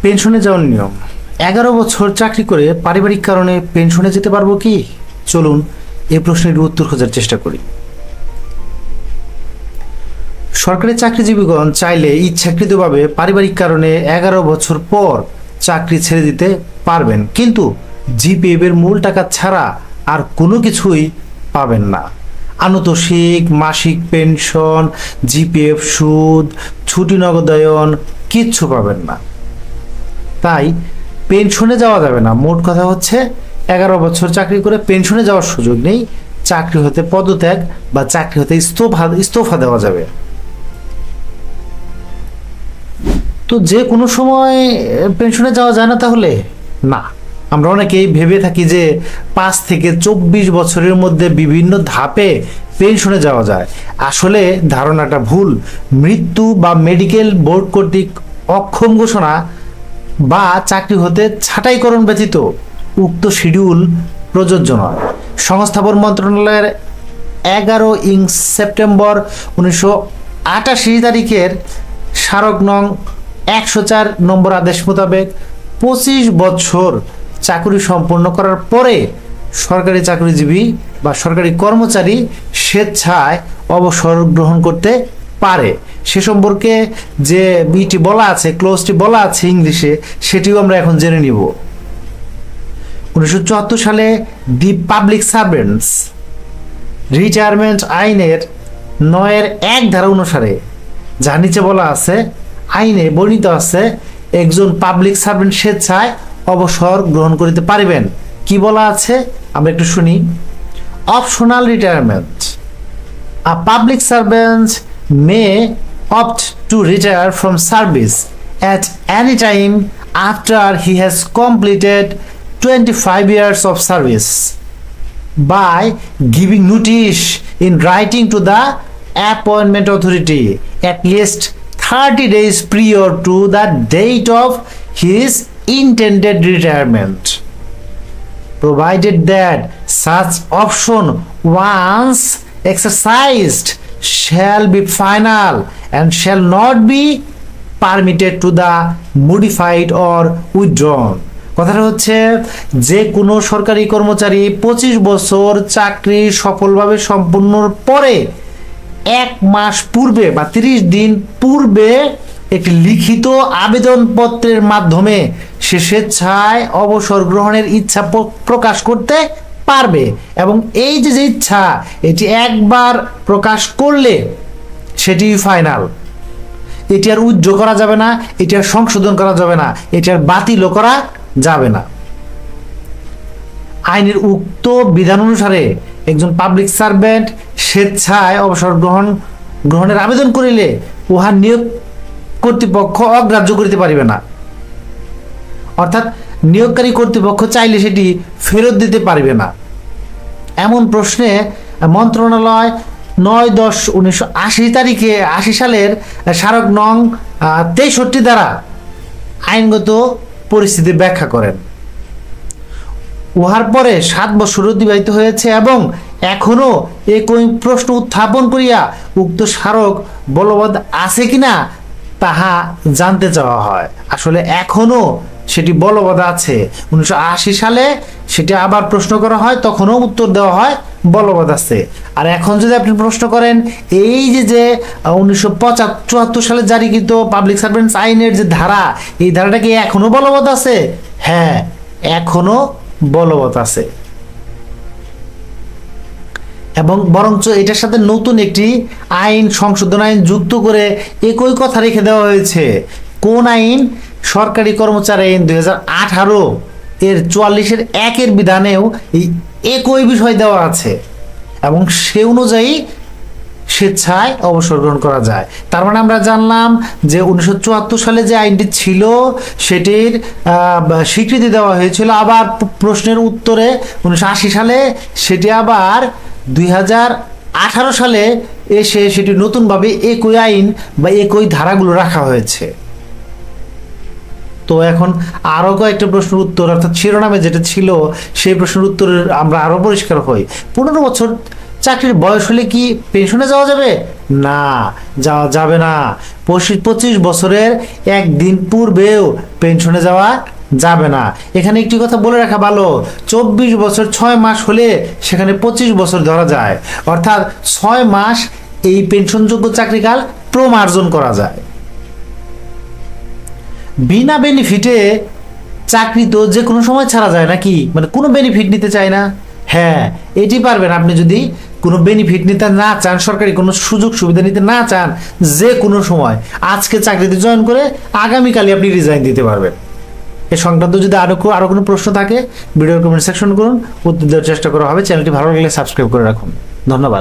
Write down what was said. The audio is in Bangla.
পেনশনে যাওয়ার নিয়ম। 11 বছর চাকরি করে পারিবারিক কারণে পেনশনে যেতে পারবো কি? চলুন এই প্রশ্নের উত্তর খোঁজার চেষ্টা করি। সরকারি চাকরিজীবীগণ চাইলে ইচ্ছাকৃতভাবে পারিবারিক কারণে 11 বছর পর চাকরি ছেড়ে দিতে পারবেন, কিন্তু জিপিএফ এর মূল টাকা ছাড়া আর কোনো কিছুই পাবেন না। আনুতোষিক, মাসিক পেনশন, জিপিএফ, সুদ, ছুটি নগদায়ন কিচ্ছু পাবেন না। তাই পেনশনে যাওয়া যাবে না। মোট কথা হচ্ছে 11 বছর চাকরি করে পেনশনে যাওয়ার সুযোগ নেই। চাকরি হতে পদত্যাগ বা চাকরি হতে ইস্তফা দেওয়া যাবে। তো যে কোনো সময় পেনশনে যাওয়া যায় না তাহলে? না, আমরা অনেকেই ভেবে থাকি যে 5 থেকে 24 বছরের মধ্যে বিভিন্ন ধাপে পেনশনে যাওয়া যায়। আসলে ধারণাটা ভুল। মৃত্যু বা মেডিকেল বোর্ড কর্তৃক অক্ষম ঘোষণা বা চাকরি হতে ছাঁটাইকরণ ব্যতীত উক্ত শিডিউল প্রযোজ্য নয়। সংস্থাপন মন্ত্রণালয়ের 11 সেপ্টেম্বর 1988 তারিখের স্মারক নং 104 নম্বর আদেশ মোতাবেক 25 বছর চাকরি সম্পন্ন করার পরে সরকারি চাকরিজীবী বা সরকারি কর্মচারী স্বেচ্ছায় অবসর গ্রহণ করতে পারে। সে সম্পর্কে যে বিটি বলা আছে, ক্লোজটি বলা আছে ইংলিশে, সেটিও আমরা এখন জেনে নিব। 1974 সালে দি পাবলিক সার্ভেন্টস রিটায়ারমেন্ট আইনের 9-1 ধারা অনুসারে, যার নিচে বলা আছে, আইনে বর্ণিত আছে একজন পাবলিক সার্ভেন্ট স্বেচ্ছায় অবসর গ্রহণ করিতে পারিবেন। কি বলা আছে আমরা একটু শুনি। Optional retirement. A public servant may opt to retire from service at any time after he has completed 25 years of service by giving notice in writing to the appointment authority at least 30 days prior to the date of his intended retirement, provided that such option once exercised shall be final and shall not be permitted to the modified or withdrawn। কথাটা হচ্ছে, যে কোনো সরকারি কর্মচারী 25 বছর চাকরি সফলভাবে সম্পন্নর পরে 1 মাস পূর্বে বা 30 দিন পূর্বে একটি লিখিত আবেদনপত্রের মাধ্যমে সে স্বেচ্ছায় অবসর গ্রহণের ইচ্ছা প্রকাশ করতে পারবে। এবং এই যে ইচ্ছা, এটি একবার প্রকাশ করলে সেটি ফাইনাল। এটি আর উইথড্র করা যাবে না, এটি আর সংশোধন করা যাবে না, এটি আর বাতিলও করা যাবে না। আইনের উক্ত বিধান অনুসারে একজন পাবলিক সার্ভেন্ট স্বেচ্ছায় অবসর গ্রহণের আবেদন করিলে উহা নিয়োগ কর্তৃপক্ষ অগ্রাহ্য করিতে পারিবে না। অর্থাৎ নিয়োগকারী কর্তৃপক্ষ চাইলে সেটি ফেরত দিতে পারবে না। এমন প্রশ্নে মন্ত্রণালয় 9-10-1980 তারিখে 80 সালের স্মারক নং 63 দ্বারা আইনগত পরিস্থিতি ব্যাখ্যা করেন। উহার পরে 7 বছর অতিবাহিত হয়েছে এবং এখনো একই প্রশ্ন উত্থাপন করিয়া উক্ত স্মারক বলবৎ আছে কিনা তাহা জানতে চাওয়া হয়। আসলে এখনো সেটি বলবৎ আছে। 1980 সালে সেটি আবার প্রশ্ন করা হয়, তখনও উত্তর দেওয়া হয় বলবৎ আছে। আর এখন যদি আপনি প্রশ্ন করেন এই যে 1974 সালে জারিকৃত পাবলিক সার্ভেন্টস আইনের যে ধারা, এই ধারাটা কি এখনো বলবৎ আছে? হ্যাঁ, এখনো বলবৎ আছে। এবং বরঞ্চ এটার সাথে নতুন একটি আইন, সংশোধন আইন যুক্ত করে একই কথা রেখে দেওয়া হয়েছে। কোন আইন? সরকারি কর্মচারী আইন 2018 এর 44-1 বিধানেও এই একই বিষয় দেওয়া আছে এবং সে অনুযায়ী স্বেচ্ছায় অবসর গ্রহণ করা যায়। তার মানে আমরা জানলাম যে 1974 সালে যে আইনটি ছিল সেটির স্বীকৃতি দেওয়া হয়েছিল, আবার প্রশ্নের উত্তরে 1980 সালে সেটি আবার 2018 সালে এসে সেটি নতুনভাবে একই আইন বা একই ধারাগুলো রাখা হয়েছে। তো এখন আরো কয়েকটা প্রশ্নের উত্তর, অর্থাৎ শিরোনামে যেটা ছিল সেই প্রশ্নের উত্তরের আমরা আরো পরিষ্কার হই। 15 বছর চাকরির বয়স হলে কি পেনশনে যাওয়া যাবে? না, যাওয়া যাবে না। 25 বছরের একদিন পূর্বেও পেনশনে যাওয়া যাবে না। এখানে একটি কথা বলে রাখা ভালো, 24 বছর 6 মাস হলে সেখানে 25 বছর ধরা যায়, অর্থাৎ 6 মাস এই পেনশনযোগ্য চাকরিকাল প্রমার্জন করা যায়। বিনা বেনিফিটে চাকরি তো যে কোনো সময় ছাড়া যায় নাকি, মানে কোনো বেনিফিট নিতে চায় না? হ্যাঁ, এটি পারবেন আপনি যদি কোনো বেনিফিট নিতে না চান, সরকারি কোনো সুযোগ সুবিধা নিতে না চান, যে কোনো সময় আজকে চাকরিতে জয়েন করে আগামীকালই আপনি রিজাইন দিতে পারবেন। এ সংক্রান্ত যদি আরো কোনো প্রশ্ন থাকে ভিডিওর কমেন্ট সেকশন করুন, উত্তর দেওয়ার চেষ্টা করা হবে। চ্যানেলটি ভালো লাগলে সাবস্ক্রাইব করে রাখুন। ধন্যবাদ।